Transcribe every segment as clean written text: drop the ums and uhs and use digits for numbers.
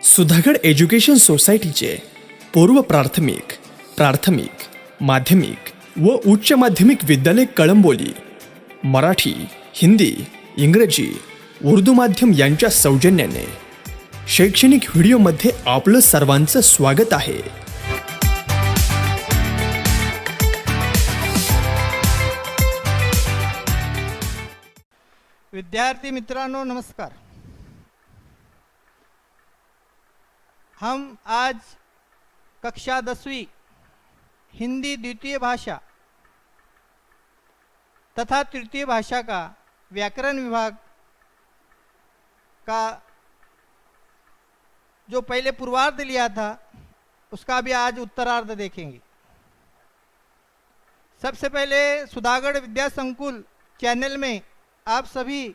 Sudhagad education सोसायटीचे पूर्व प्राथमिक, प्राथमिक, माध्यमिक व उच्च माध्यमिक विद्यालय कळंबोली मराठी, हिंदी, इंग्रजी, उर्दू माध्यम यांच्या सौजन्याने शैक्षणिक व्हिडिओमध्ये आपलं सर्वांचं स्वागत आहे. विद्यार्थी मित्रांनो नमस्कार. हम आज कक्षा 10वीं हिंदी द्वितीय भाषा तथा तृतीय भाषा का व्याकरण विभाग का जो पहले पूर्वार्ध लिया था उसका भी आज उत्तरार्ध देखेंगे. सबसे पहले सुधागढ़ विद्या संकुल चैनल में आप सभी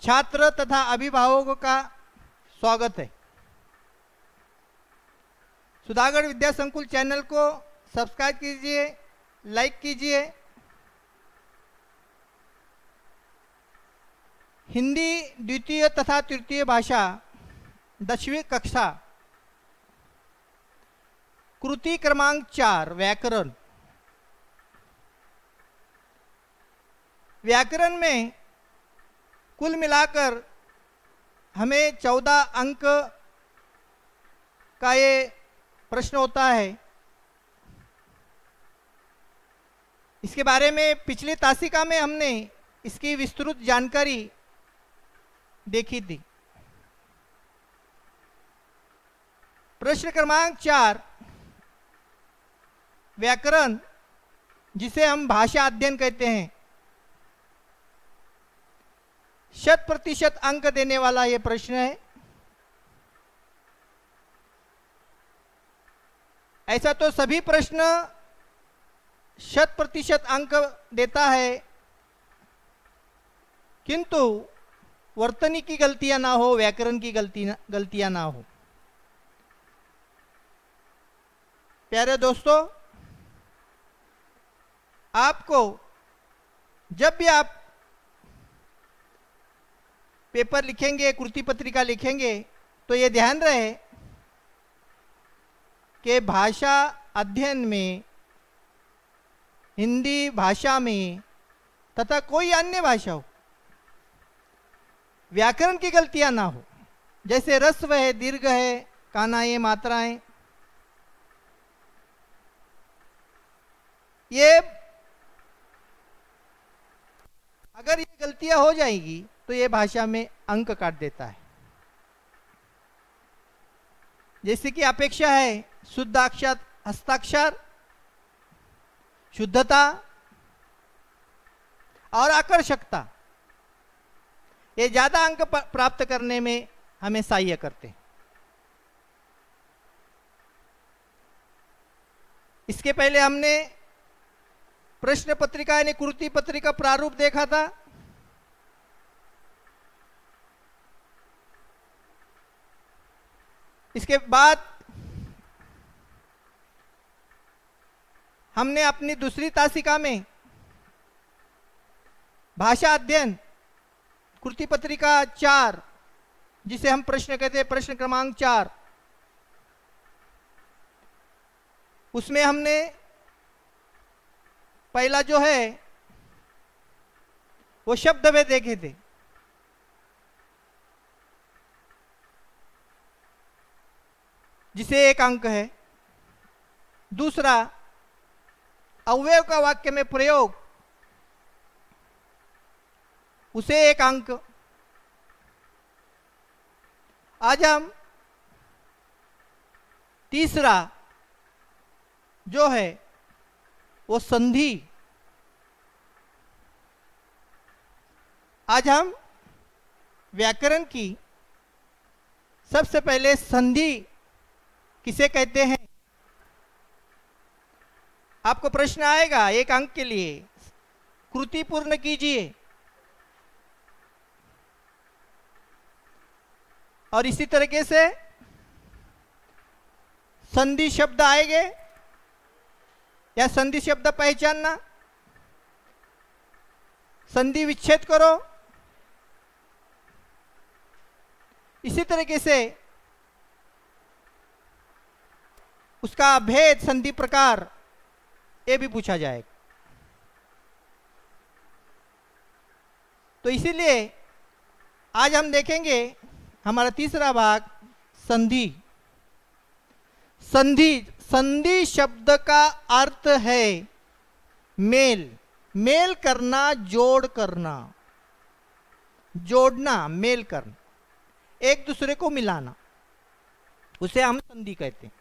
छात्र तथा अभिभावकों का स्वागत है. सुधागढ़ विद्या संकुल चैनल को सब्सक्राइब कीजिए, लाइक कीजिए. हिंदी द्वितीय तथा तृतीय भाषा 10वीं कक्षा कृति क्रमांक 4 व्याकरण. व्याकरण में कुल मिलाकर हमें 14 अंक का ये प्रश्न होता है. इसके बारे में पिछली तासिका में हमने इसकी विस्तृत जानकारी देखी थी. प्रश्न क्रमांक 4 व्याकरण, जिसे हम भाषा अध्ययन कहते हैं, 100% अंक देने वाला यह प्रश्न है. ऐसा तो सभी प्रश्न 100% अंक देता है, किंतु वर्तनी की गलतियां ना हो, व्याकरण की गलतियां ना हो. प्यारे दोस्तों, आपको जब भी आप पेपर लिखेंगे, कृति पत्रिका लिखेंगे, तो ये ध्यान रहे कि भाषा अध्ययन में, हिंदी भाषा में तथा कोई अन्य भाषा हो, व्याकरण की गलतियां ना हो. जैसे ह्रस्व है, दीर्घ है, कानाएं, मात्राएं, ये अगर ये गलतियां हो जाएगी तो ये भाषा में अंक काट देता है. जैसे कि अपेक्षा है, शुद्ध अक्षर, हस्ताक्षर, शुद्धता और आकर्षकता, ये ज्यादा अंक प्राप्त करने में हमें सहाय्य करते हैं. इसके पहले हमने प्रश्न पत्रिका यानी कृति पत्रिका प्रारूप देखा था. इसके बाद हमने अपनी दूसरी तासिका में भाषा अध्ययन कृति पत्रिका 4, जिसे हम प्रश्न कहते हैं, प्रश्न क्रमांक 4, उसमें हमने पहला जो है वो शब्द वे देखे थे. जिसे 1 अंक है. दूसरा अवयव का वाक्य में प्रयोग, उसे 1 अंक. आज हम तीसरा जो है वो संधि. आज हम व्याकरण की सबसे पहले संधि किसे कहते हैं, आपको प्रश्न आएगा 1 अंक के लिए. कृति पूर्ण कीजिए और इसी तरीके से संधि शब्द आएंगे या संधि शब्द पहचानना, संधि विच्छेद करो, इसी तरीके से उसका भेद, संधि प्रकार, ये भी पूछा जाएगा। तो इसीलिए आज हम देखेंगे हमारा तीसरा भाग, संधि। संधि, संधि शब्द का अर्थ है मेल, मेल करना, जोड़ करना, जोड़ना, मेल करना, एक दूसरे को मिलाना, उसे हम संधि कहते हैं।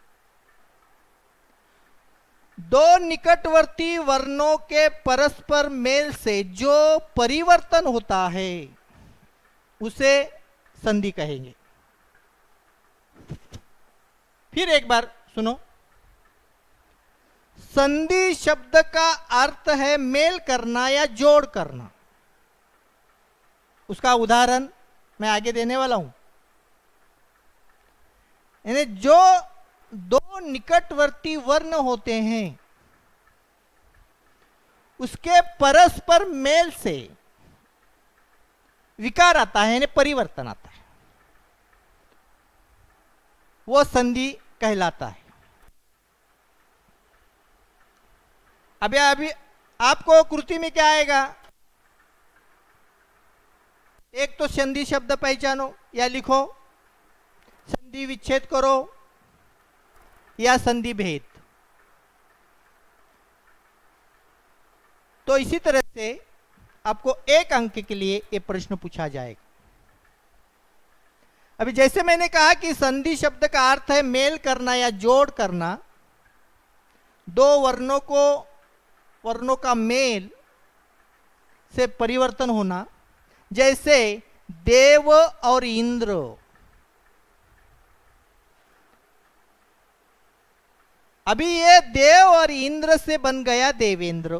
दो निकटवर्ती वर्णों के परस्पर मेल से जो परिवर्तन होता है उसे संधि कहेंगे। फिर एक बार सुनो, संधि शब्द का अर्थ है मेल करना या जोड़ करना। उसका उदाहरण मैं आगे देने वाला हूं। यानी जो दो निकटवर्ती वर्ण होते हैं उसके परस्पर मेल से विकार आता है, यानी परिवर्तन आता है, वो संधि कहलाता है। अभी आपको कृति में क्या आएगा? एक तो संधि शब्द पहचानो या लिखो, संधि विच्छेद करो या संधि भेद। तो इसी तरह से आपको एक अंक के लिए यह प्रश्न पूछा जाएगा। अभी जैसे मैंने कहा कि संधि शब्द का अर्थ है मेल करना या जोड़ करना, दो वर्णों का मेल से परिवर्तन होना। जैसे देव और इंद्र, अभी ये देव और इंद्र से बन गया देवेंद्र।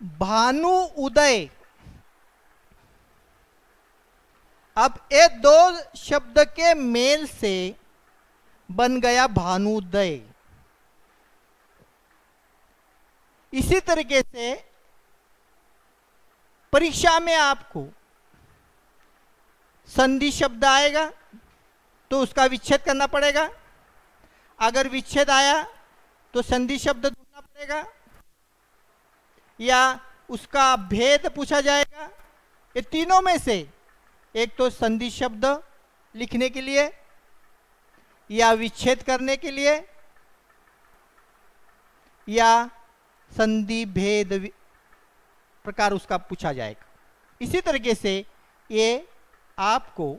भानु उदय, अब ये दो शब्द के मेल से बन गया भानुदय। इसी तरीके से परीक्षा में आपको संधि शब्द आएगा तो उसका विच्छेद करना पड़ेगा। अगर विच्छेद आया तो संधि शब्द ढूंढना पड़ेगा या उसका भेद पूछा जाएगा। ये तीनों में से एक तो संधि शब्द लिखने के लिए या विच्छेद करने के लिए या संधि भेद प्रकार उसका पूछा जाएगा। इसी तरीके से ये आपको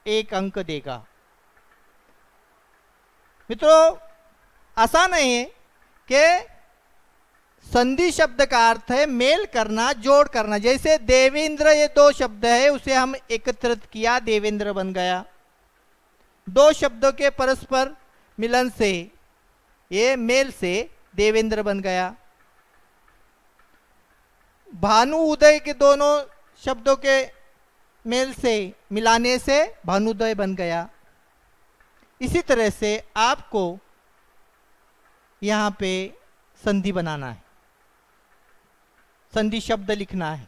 एक अंक देगा। मित्रों, आसान है कि संधि शब्द का अर्थ है मेल करना, जोड़ करना। जैसे देवेंद्र, ये दो शब्द है, उसे हम एकत्रित किया, देवेंद्र बन गया। दो शब्दों के परस्पर मिलन से, ये मेल से देवेंद्र बन गया। भानु उदय के दोनों शब्दों के मेल से, मिलाने से भानुदय बन गया। इसी तरह से आपको यहां पे संधि बनाना है, संधि शब्द लिखना है।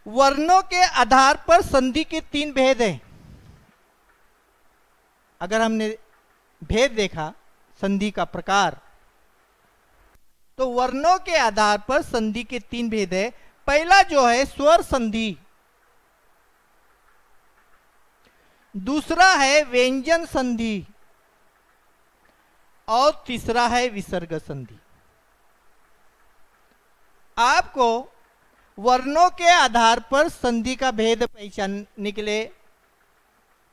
वर्णों के आधार पर संधि के तीन भेद हैं। अगर हमने भेद देखा संधि का प्रकार, तो वर्णों के आधार पर संधि के तीन भेद है। पहला जो है स्वर संधि, दूसरा है व्यंजन संधि और तीसरा है विसर्ग संधि। आपको वर्णों के आधार पर संधि का भेद पहचानने के लिए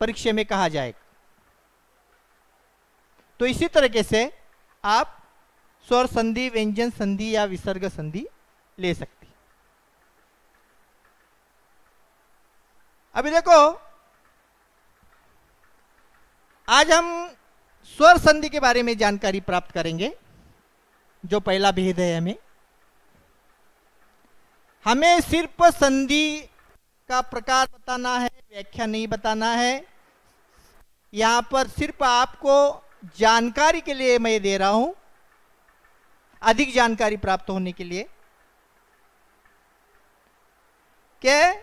परीक्षा में कहा जाएगा। तो इसी तरीके से आप स्वर संधि, व्यंजन संधि या विसर्ग संधि ले सकती। अभी देखो, आज हम स्वर संधि के बारे में जानकारी प्राप्त करेंगे। जो पहला भेद है, हमें सिर्फ संधि का प्रकार बताना है, व्याख्या नहीं बताना है। यहां पर सिर्फ आपको जानकारी के लिए मैं दे रहा हूं। अधिक जानकारी प्राप्त होने के लिए कि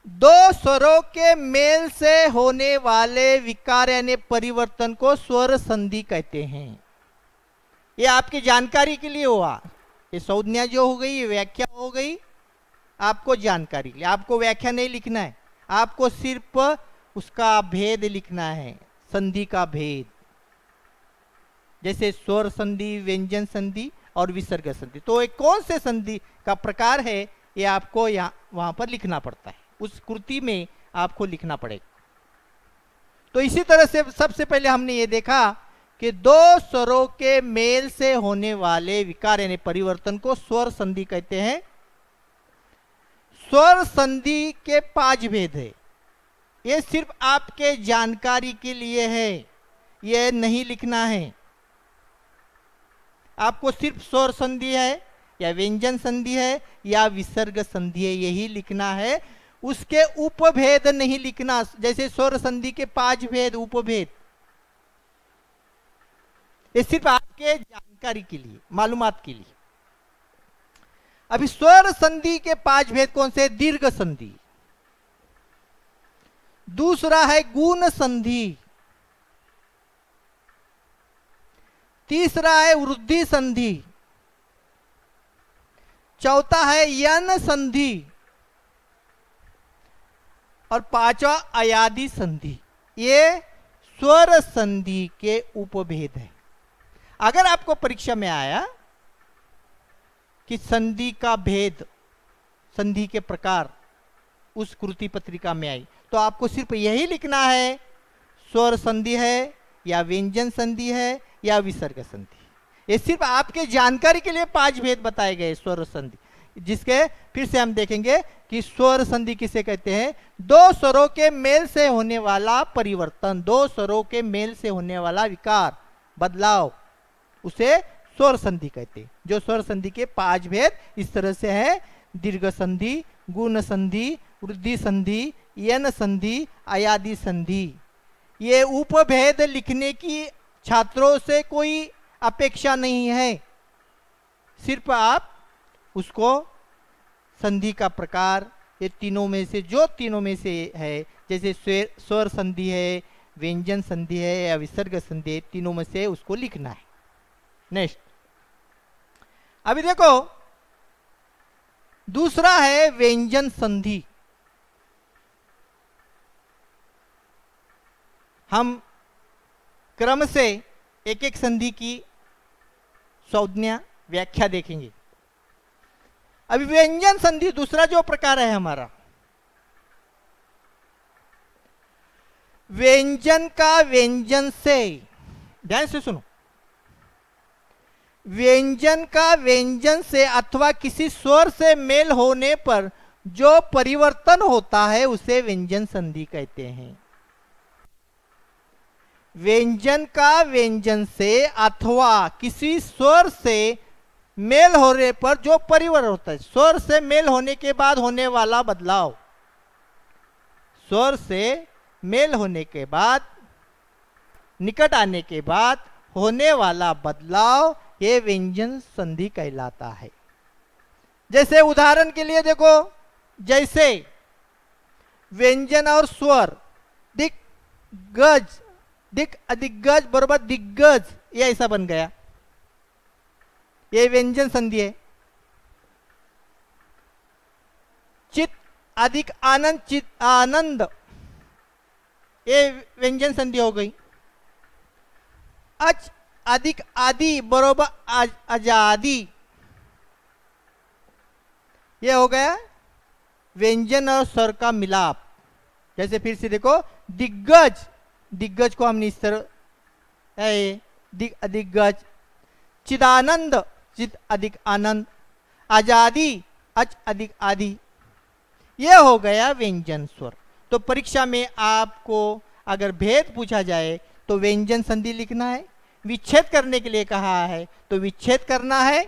दो स्वरों के मेल से होने वाले विकार यानी परिवर्तन को स्वर संधि कहते हैं। ये आपकी जानकारी के लिए हुआ। ये संज्ञा जो हो गई, ये व्याख्या हो गई आपको जानकारी के लिए। आपको व्याख्या नहीं लिखना है, आपको सिर्फ उसका भेद लिखना है, संधि का भेद। जैसे स्वर संधि, व्यंजन संधि और विसर्ग संधि। तो ये कौन से संधि का प्रकार है, ये आपको यहाँ वहां पर लिखना पड़ता है, उस कृति में आपको लिखना पड़ेगा। तो इसी तरह से सबसे पहले हमने ये देखा कि दो स्वरों के मेल से होने वाले विकार यानी परिवर्तन को स्वर संधि कहते हैं। स्वर संधि के 5 भेद है। ये सिर्फ आपके जानकारी के लिए है, ये नहीं लिखना है। आपको सिर्फ स्वर संधि है या व्यंजन संधि है या विसर्ग संधि है, यही लिखना है। उसके उपभेद नहीं लिखना। जैसे स्वर संधि के 5 भेद, उपभेद, ये सिर्फ आपके जानकारी के लिए, मालूमात के लिए। अभी स्वर संधि के 5 भेद कौन से? दीर्घ संधि, दूसरा है गुण संधि, तीसरा है वृद्धि संधि, चौथा है यन संधि और 5वां अयादि संधि। ये स्वर संधि के उपभेद है। अगर आपको परीक्षा में आया कि संधि का भेद, संधि के प्रकार उस कृति पत्रिका में आई, तो आपको सिर्फ यही लिखना है, स्वर संधि है या व्यंजन संधि है या विसर्ग संधि। ये सिर्फ आपके जानकारी के लिए 5 भेद बताए गए स्वर संधि, जिसके फिर से हम देखेंगे कि स्वर संधि किसे कहते हैं? दो स्वरों के मेल से होने वाला परिवर्तन, दो स्वरों के मेल से होने वाला विकार, बदलाव, उसे स्वर संधि कहते हैं। जो स्वर संधि के 5 भेद इस तरह से है: दीर्घ संधि, गुण संधि, वृद्धि संधि, यन संधि, अयादि संधि। ये उपभेद लिखने की छात्रों से कोई अपेक्षा नहीं है, सिर्फ आप उसको संधि का प्रकार, ये तीनों में से जो तीनों में से है, जैसे स्वर संधि है, व्यंजन संधि है या विसर्ग संधि है, तीनों में से उसको लिखना है। नेक्स्ट, अभी देखो दूसरा है व्यंजन संधि। हम क्रम से एक एक संधि की संज्ञा व्याख्या देखेंगे। अभी व्यंजन संधि दूसरा जो प्रकार है हमारा, व्यंजन का व्यंजन से, ध्यान से सुनो, व्यंजन का व्यंजन से अथवा किसी स्वर से मेल होने पर जो परिवर्तन होता है उसे व्यंजन संधि कहते हैं। व्यंजन का व्यंजन से अथवा किसी स्वर से मेल होने पर जो परिवर्तन होता है, स्वर से मेल होने के बाद होने वाला बदलाव, स्वर से मेल होने के बाद, निकट आने के बाद होने वाला बदलाव, ये व्यंजन संधि कहलाता है। जैसे उदाहरण के लिए देखो, जैसे व्यंजन और स्वर, दिग्गज, दिक अधिगज बरोबर दिग्गज, ये ऐसा बन गया, ये व्यंजन संधि है। चित अधिक आनंद, चित आनंद, ये व्यंजन संधि हो गई। अच अधिक आदि बरोबर आजादी, ये हो गया व्यंजन और स्वर का मिलाप। जैसे फिर से देखो, दिग्गज, दिग्गज को हमने इस तरह दिग्गज, चिदानंद, चित अधिक आनंद, आजादी, अच अधिक आदि, ये हो गया व्यंजन स्वर। तो परीक्षा में आपको अगर भेद पूछा जाए तो व्यंजन संधि लिखना है, विच्छेद करने के लिए कहा है तो विच्छेद करना है,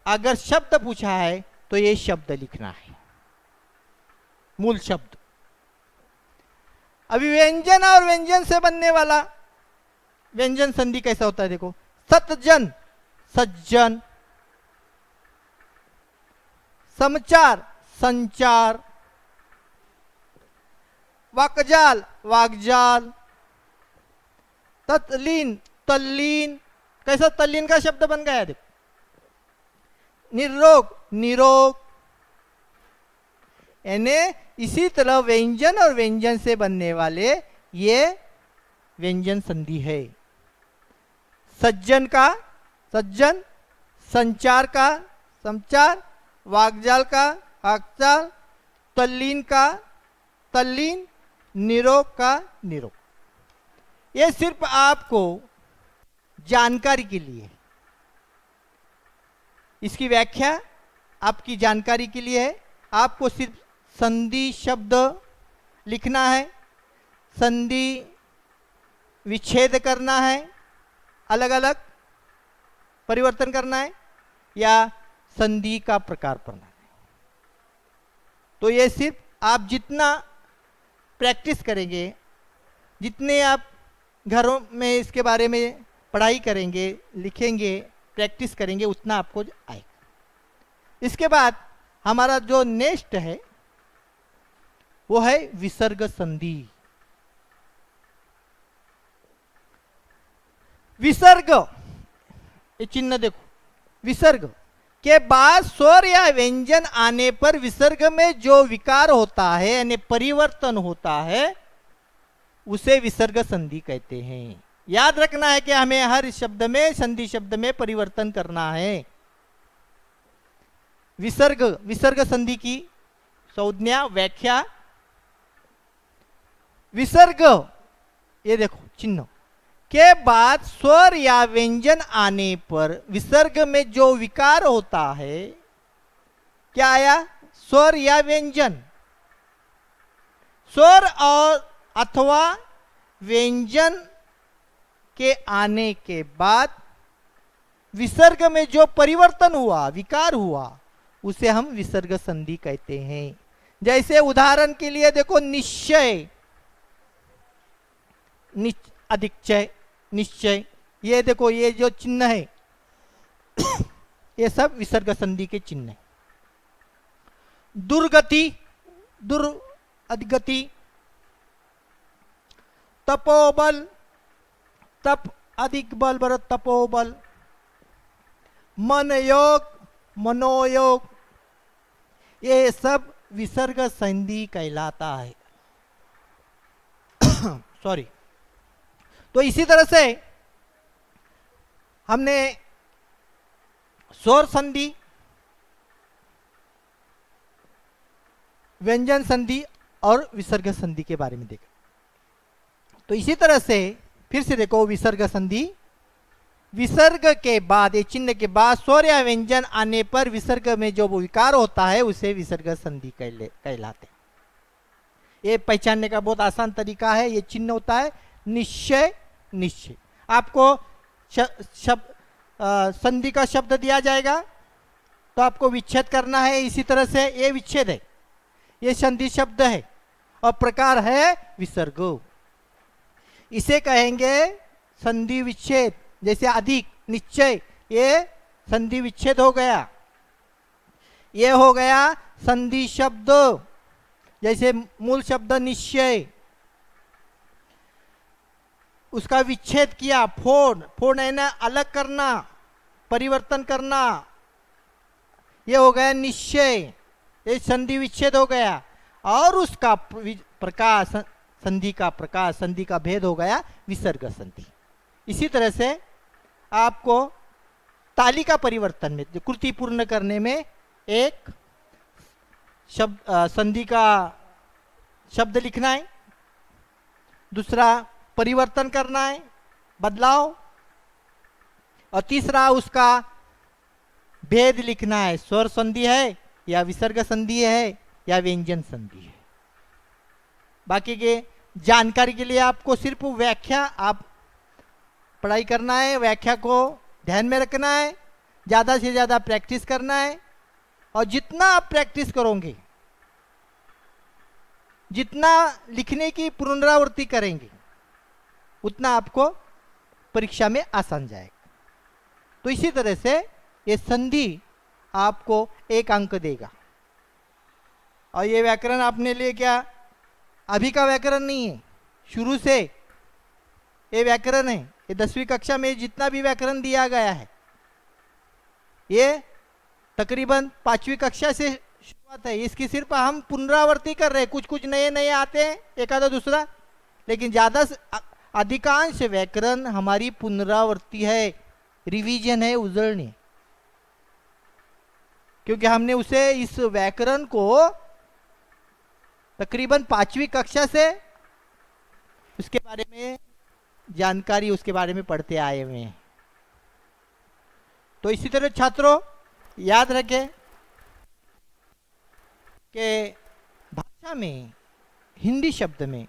अगर शब्द पूछा है तो ये शब्द लिखना है, मूल शब्द। अभी व्यंजन और व्यंजन से बनने वाला व्यंजन संधि कैसा होता है देखो, सतजन सज्जन, समचार संचार, वाकजाल वाकजाल, तत्लीन तल्लीन, कैसा तल्लीन का शब्द बन गया देखो, निर्रोग निरोग। यानी इसी तरह व्यंजन और व्यंजन से बनने वाले ये व्यंजन संधि है। सज्जन का सज्जन, संचार का संचार, वाकजाल का वाकजाल, तल्लीन का तल्लीन, निरोग का निरोग। ये सिर्फ आपको जानकारी के लिए, इसकी व्याख्या आपकी जानकारी के लिए है। आपको सिर्फ संधि शब्द लिखना है, संधि विच्छेद करना है, अलग अलग परिवर्तन करना है, या संधि का प्रकार पढ़ना है। तो ये सिर्फ आप जितना प्रैक्टिस करेंगे, जितने आप घरों में इसके बारे में पढ़ाई करेंगे, लिखेंगे, प्रैक्टिस करेंगे, उतना आपको आएगा। इसके बाद हमारा जो नेक्स्ट है वो है विसर्ग संधि। विसर्ग, ये चिन्ह देखो, विसर्ग के बाद स्वर या व्यंजन आने पर विसर्ग में जो विकार होता है यानी परिवर्तन होता है उसे विसर्ग संधि कहते हैं। याद रखना है कि हमें हर शब्द में, संधि शब्द में परिवर्तन करना है। विसर्ग, विसर्ग संधि की संज्ञा व्याख्या, विसर्ग ये देखो चिन्ह के बाद स्वर या व्यंजन आने पर विसर्ग में जो विकार होता है, क्या आया, स्वर या व्यंजन, स्वर और अथवा व्यंजन के आने के बाद विसर्ग में जो परिवर्तन हुआ, विकार हुआ, उसे हम विसर्ग संधि कहते हैं। जैसे उदाहरण के लिए देखो, निश्चय, अधिकचय, निश्चय, ये देखो ये जो चिन्ह है ये सब विसर्ग संधि के चिन्ह है। दुर्गति, दुर अधिगति, तपोबल, तप अधिक बल बर तपोबल, मन योग, मनोयोग, ये सब विसर्ग संधि कहलाता है। सॉरी। तो इसी तरह से हमने स्वर संधि, व्यंजन संधि और विसर्ग संधि के बारे में देखा। तो इसी तरह से फिर से देखो, विसर्ग संधि, विसर्ग के बाद, ये चिन्ह के बाद स्वर या व्यंजन आने पर विसर्ग में जो विकार होता है उसे विसर्ग संधि कहलाते हैं। ये पहचानने का बहुत आसान तरीका है। ये चिन्ह होता है निश्चय, निश्चय। आपको संधि का शब्द दिया जाएगा तो आपको विच्छेद करना है। इसी तरह से ये विच्छेद है, ये संधि शब्द है और प्रकार है विसर्ग। इसे कहेंगे संधि विच्छेद। जैसे अधिक, निश्चय, ये संधि विच्छेद हो गया। ये हो गया संधि शब्द, जैसे मूल शब्द निश्चय, उसका विच्छेद किया, फोड़, फोड़ है ना, अलग करना, परिवर्तन करना, ये हो गया निश्चय, ये संधि विच्छेद हो गया। और उसका प्रकार, संधि का प्रकार, संधि का भेद हो गया विसर्ग संधि। इसी तरह से आपको तालिका परिवर्तन में, जो कृति पूर्ण करने में एक शब्द, संधि का शब्द लिखना है, दूसरा परिवर्तन करना है, बदलाव, और तीसरा उसका भेद लिखना है, स्वर संधि है या विसर्ग संधि है या व्यंजन संधि है। बाकी के जानकारी के लिए आपको सिर्फ व्याख्या, आप पढ़ाई करना है, व्याख्या को ध्यान में रखना है, ज़्यादा से ज़्यादा प्रैक्टिस करना है। और जितना आप प्रैक्टिस करोगे, जितना लिखने की पुनरावृत्ति करेंगे, उतना आपको परीक्षा में आसान जाएगा। तो इसी तरह से ये संधि आपको 1 अंक देगा। और ये व्याकरण आपने लिए क्या अभी का व्याकरण नहीं है, शुरू से ये व्याकरण है। ये 10वीं कक्षा में जितना भी व्याकरण दिया गया है ये तकरीबन 5वीं कक्षा से शुरुआत है। इसकी सिर्फ हम पुनरावृत्ति कर रहे हैं, कुछ कुछ नए नए आते हैं एक आधा दूसरा, लेकिन ज़्यादा अधिकांश व्याकरण हमारी पुनरावृत्ति है, रिवीजन है, उजळणी है। क्योंकि हमने उसे इस व्याकरण को तकरीबन 5वीं कक्षा से उसके बारे में जानकारी उसके बारे में पढ़ते आए हुए हैं। तो इसी तरह छात्रों याद रखें कि भाषा में, हिंदी शब्द में,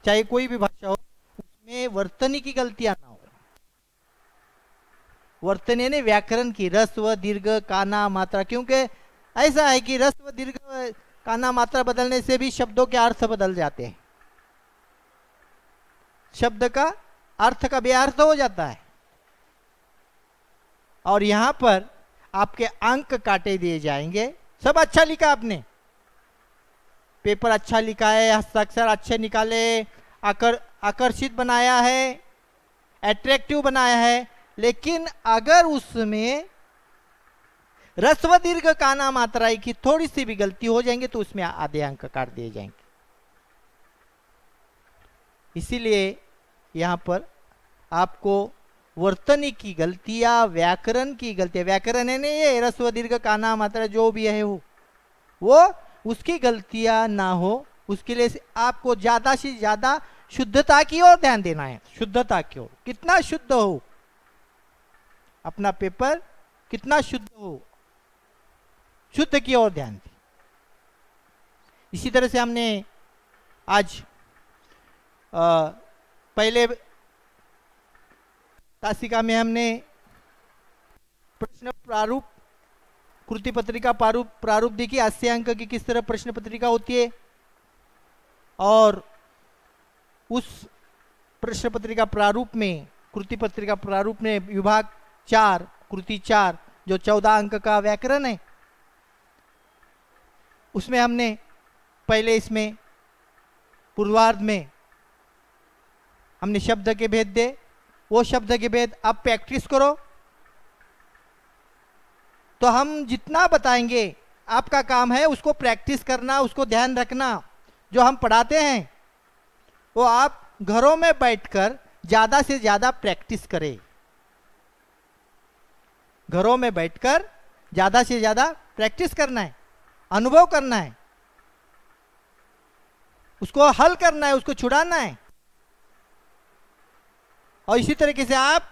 चाहे कोई भी भाषा हो, उसमें वर्तनी की गलतियां ना हो। वर्तनी ने व्याकरण की रस्व दीर्घ काना मात्रा, क्योंकि ऐसा है कि रस्व दीर्घ काना मात्रा बदलने से भी शब्दों के अर्थ बदल जाते हैं, शब्द का अर्थ का बेअर्थ हो जाता है। और यहां पर आपके अंक काटे दिए जाएंगे। सब अच्छा लिखा आपने, पेपर अच्छा लिखा है, हस्ताक्षर अच्छे निकाले, आकर्षित बनाया है, अट्रैक्टिव बनाया है, लेकिन अगर उसमें रस्व दीर्घ काना मात्रा की थोड़ी सी भी गलती हो जाएंगे तो उसमें आधे अंक काट दिए जाएंगे। इसीलिए यहां पर आपको वर्तनी की गलतियां, व्याकरण की गलतियां, व्याकरण है नहीं ये रस्व दीर्घ काना मात्रा जो भी है वो उसकी गलतियां ना हो, उसके लिए आपको ज्यादा से ज्यादा शुद्धता की ओर ध्यान देना है। शुद्धता की ओर, कितना शुद्ध हो अपना पेपर, कितना शुद्ध हो, शुद्ध की ओर ध्यान दें। इसी तरह से हमने आज पहले तासिका में हमने प्रश्न प्रारूप, कृति पत्रिका प्रारूप देखी, 80 अंक की किस तरह प्रश्न पत्रिका होती है, और उस प्रश्न पत्रिका प्रारूप में, कृति पत्रिका प्रारूप में विभाग 4 कृति 4 जो 14 अंक का व्याकरण है, उसमें हमने पहले इसमें पूर्वार्ध में हमने शब्द के भेद दे, वो शब्द के भेद अब प्रैक्टिस करो। तो हम जितना बताएंगे आपका काम है उसको प्रैक्टिस करना, उसको ध्यान रखना। जो हम पढ़ाते हैं वो आप घरों में बैठकर ज्यादा से ज्यादा प्रैक्टिस करें, घरों में बैठकर ज्यादा से ज्यादा प्रैक्टिस करना है, अनुभव करना है, उसको हल करना है, उसको छुड़ाना है। और इसी तरीके से आप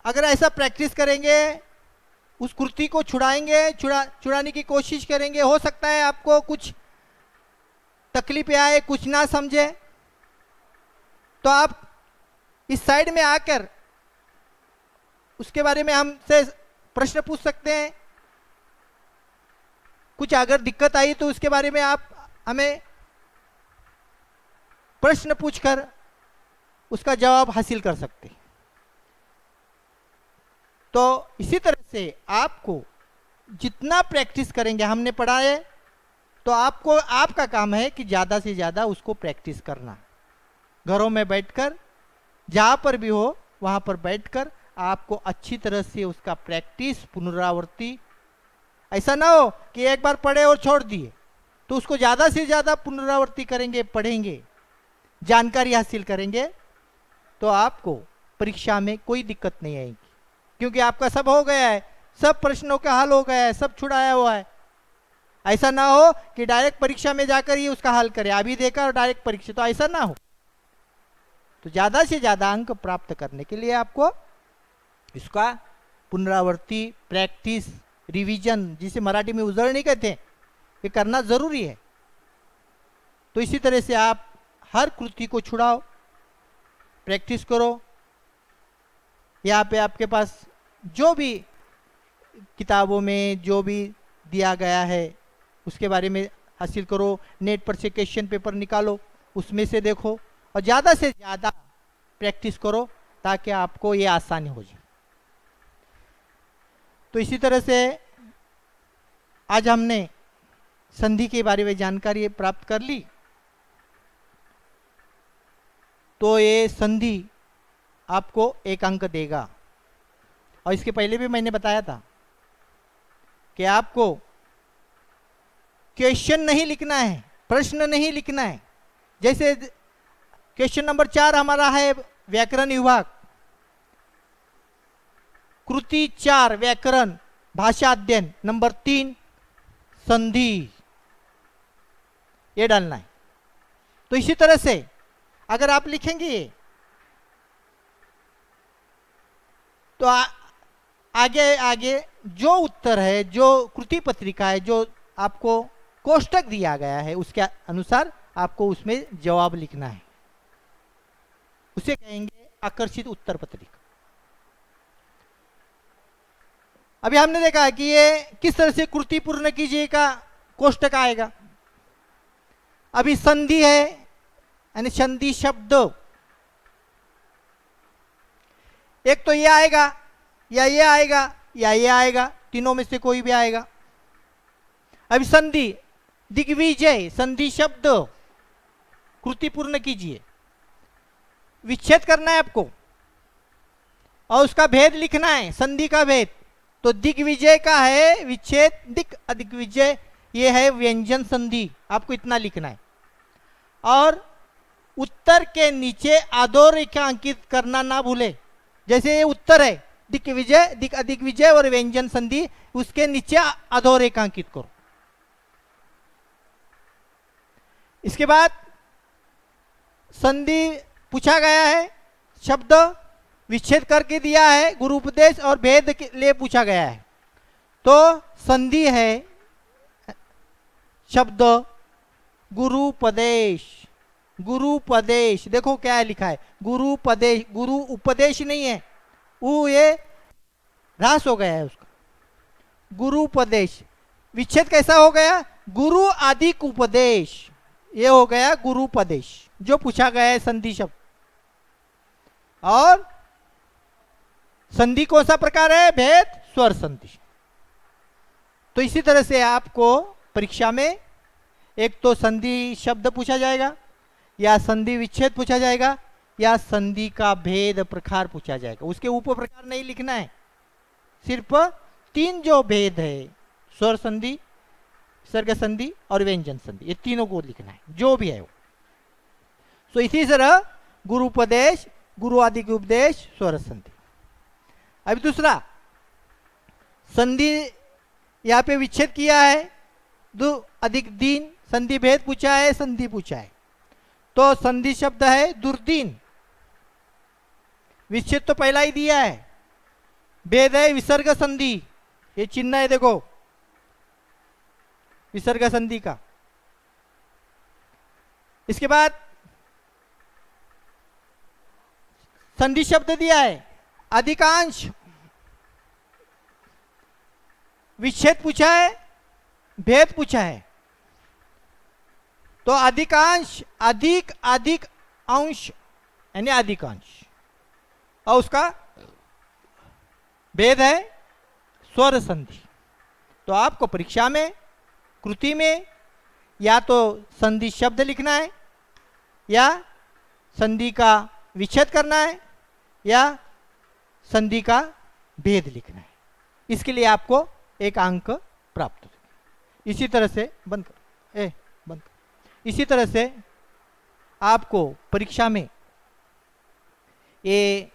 अगर ऐसा प्रैक्टिस करेंगे, उस कृति को छुड़ाएंगे, छुड़ाने की कोशिश करेंगे, हो सकता है आपको कुछ तकलीफ आए, कुछ ना समझे, तो आप इस साइड में आकर उसके बारे में हमसे प्रश्न पूछ सकते हैं। कुछ अगर दिक्कत आई तो उसके बारे में आप हमें प्रश्न पूछकर उसका जवाब हासिल कर सकते हैं। तो इसी तरह से आपको जितना प्रैक्टिस करेंगे, हमने पढ़ा है, तो आपको, आपका काम है कि ज्यादा से ज्यादा उसको प्रैक्टिस करना, घरों में बैठकर, जहां पर भी हो वहां पर बैठकर आपको अच्छी तरह से उसका प्रैक्टिस, पुनरावृत्ति। ऐसा ना हो कि एक बार पढ़े और छोड़ दिए, तो उसको ज्यादा से ज्यादा पुनरावृत्ति करेंगे, पढ़ेंगे, जानकारी हासिल करेंगे, तो आपको परीक्षा में कोई दिक्कत नहीं आएगी, क्योंकि आपका सब हो गया है, सब प्रश्नों का हल हो गया है, सब छुड़ाया हुआ है। ऐसा ना हो कि डायरेक्ट परीक्षा में जाकर ही उसका हल करें, अभी देखा और डायरेक्ट परीक्षा, तो ऐसा ना हो। तो ज्यादा से ज्यादा अंक प्राप्त करने के लिए आपको इसका पुनरावृत्ति, प्रैक्टिस, रिवीजन, जिसे मराठी में उजळणी कहते हैं, ये करना जरूरी है। तो इसी तरह से आप हर कृति को छुड़ाओ, प्रैक्टिस करो। यहाँ पे आपके पास जो भी किताबों में जो भी दिया गया है उसके बारे में हासिल करो, नेट पर से क्वेश्चन पेपर निकालो, उसमें से देखो, और ज़्यादा से ज़्यादा प्रैक्टिस करो ताकि आपको ये आसानी हो जाए। तो इसी तरह से आज हमने संधि के बारे में जानकारी प्राप्त कर ली। तो ये संधि आपको 1 अंक देगा। और इसके पहले भी मैंने बताया था कि आपको क्वेश्चन नहीं लिखना है, प्रश्न नहीं लिखना है। जैसे क्वेश्चन नंबर 4 हमारा है व्याकरण विभाग, कृति 4 व्याकरण भाषा अध्ययन, नंबर 3 संधि, ये डालना है। तो इसी तरह से अगर आप लिखेंगे तो आगे आगे जो उत्तर है, जो कृति पत्रिका है, जो आपको कोष्टक दिया गया है उसके अनुसार आपको उसमें जवाब लिखना है। उसे कहेंगे आकर्षित उत्तर पत्रिका। अभी हमने देखा है कि ये किस तरह से कृति पूर्ण कीजिए का कोष्टक आएगा। अभी संधि है यानी संधि शब्द, एक तो ये आएगा या ये आएगा या ये आएगा, तीनों में से कोई भी आएगा। अभी संधि दिग्विजय, संधि शब्द कृति पूर्ण कीजिए, विच्छेद करना है आपको और उसका भेद लिखना है, संधि का भेद। तो दिग्विजय का है विच्छेद, दिक अदिग्विजय ये है व्यंजन संधि, आपको इतना लिखना है। और उत्तर के नीचे अधोरेखा अंकित करना ना भूले। जैसे ये उत्तर है दिग्विजय, दिक अदिग्विजय और व्यंजन संधि, उसके नीचे अधोरेखा अंकित करो। इसके बाद संधि पूछा गया है, शब्द विच्छेद करके दिया है, गुरु उपदेश और भेद के लिए पूछा गया है। तो संधि है शब्द गुरुपदेश, गुरुपदेश, देखो क्या है लिखा है गुरुपदेश, गुरु उपदेश नहीं है, वो ये ह्रास हो गया है उसका, गुरुपदेश। विच्छेद कैसा हो गया, गुरु आदिक उपदेश, ये हो गया गुरुपदेश जो पूछा गया है संधि शब्द। और संधि कौन सा प्रकार है, भेद स्वर संधि। तो इसी तरह से आपको परीक्षा में एक तो संधि शब्द पूछा जाएगा, या संधि विच्छेद पूछा जाएगा, या संधि का भेद प्रकार पूछा जाएगा। उसके उप प्रकार नहीं लिखना है, सिर्फ 3 जो भेद है, स्वर संधि, विसर्ग संधि और व्यंजन संधि, ये तीनों को लिखना है जो भी है वो। तो इसी तरह गुरुपदेश, गुरु आदि के उपदेश, स्वर संधि। अभी दूसरा संधि यहाँ पे विच्छेद किया है, दो अधिक दीन, संधि भेद पूछा है, संधि पूछा है। तो संधि शब्द है दुर्दीन, विच्छेद तो पहला ही दिया है। भेद है विसर्ग संधि, ये चिन्ह है देखो विसर्ग संधि का। इसके बाद संधि शब्द दिया है अधिकांश, विच्छेद पूछा है, भेद पूछा है। तो अधिकांश, अधिक, अधिक अंश यानी अधिकांश, और उसका भेद है स्वर संधि। तो आपको परीक्षा में कृति में या तो संधि शब्द लिखना है, या संधि का विच्छेद करना है, या संधि का भेद लिखना है। इसके लिए आपको 1 अंक प्राप्त हो। इसी तरह से बंद कर, बंद कर। इसी तरह से आपको परीक्षा में ये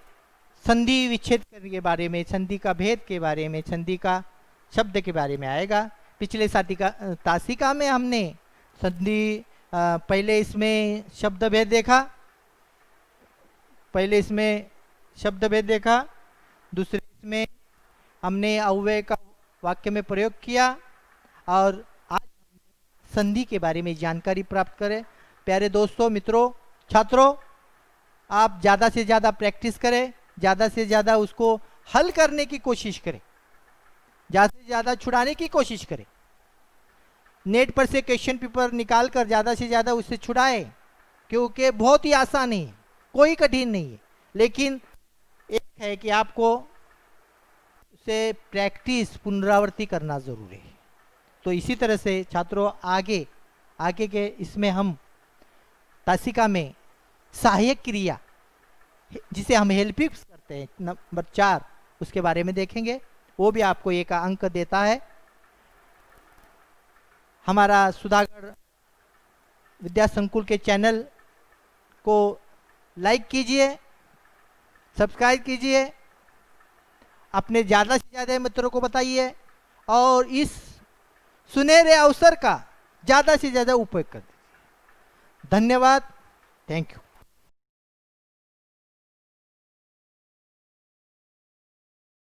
संधि विच्छेद के बारे में, संधि का भेद के बारे में, संधि का शब्द के बारे में आएगा। पिछले तासिका में हमने संधि पहले इसमें शब्द भेद देखा, पहले इसमें शब्द भेद देखा, दूसरे इसमें हमने अव्यय का वाक्य में प्रयोग किया, और आज संधि के बारे में जानकारी प्राप्त करें। प्यारे दोस्तों, मित्रों, छात्रों, आप ज़्यादा से ज़्यादा प्रैक्टिस करें, ज़्यादा से ज़्यादा उसको हल करने की कोशिश करें, ज़्यादा से ज़्यादा छुड़ाने की कोशिश करें। नेट पर से क्वेश्चन पेपर निकाल कर ज़्यादा से ज़्यादा उससे छुड़ाएं, क्योंकि बहुत ही आसान है, कोई कठिन नहीं है। लेकिन एक है कि आपको उसे प्रैक्टिस पुनरावृत्ति करना ज़रूरी है। तो इसी तरह से छात्रों आगे आगे के इसमें हम तासिका में सहायक क्रिया जिसे हम हेल्पिंग करते हैं नंबर 4 उसके बारे में देखेंगे। वो भी आपको 1 अंक देता है। हमारा सुधागढ़ विद्या संकुल के चैनल को लाइक कीजिए, सब्सक्राइब कीजिए, अपने ज़्यादा से ज़्यादा मित्रों को बताइए और इस सुनहरे अवसर का ज़्यादा से ज़्यादा उपयोग कर दीजिए। धन्यवाद। Thank you.